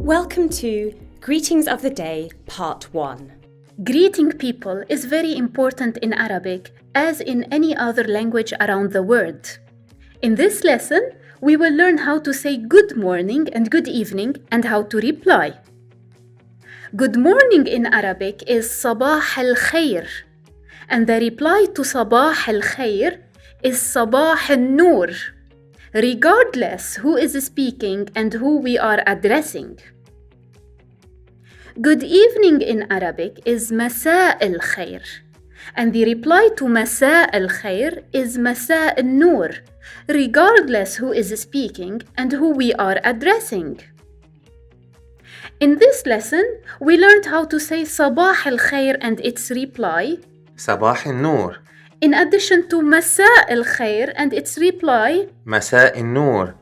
Welcome to Greetings of the Day, Part 1. Greeting people is very important in Arabic, as in any other language around the world. In this lesson, we will learn how to say good morning and good evening and how to reply. Good morning in Arabic is Sabah al-Khair, and the reply to Sabah al-Khair is Sabah al-Noor, regardless who is speaking and who we are addressing. Good evening in Arabic is Masa al-Khair, and the reply to Masa al-Khair is Masa al-Noor, regardless who is speaking and who we are addressing. In this lesson, we learned how to say Sabah al-Khair and its reply, صباح النور. in addition to Masa al-Khair and its reply, مساء النور.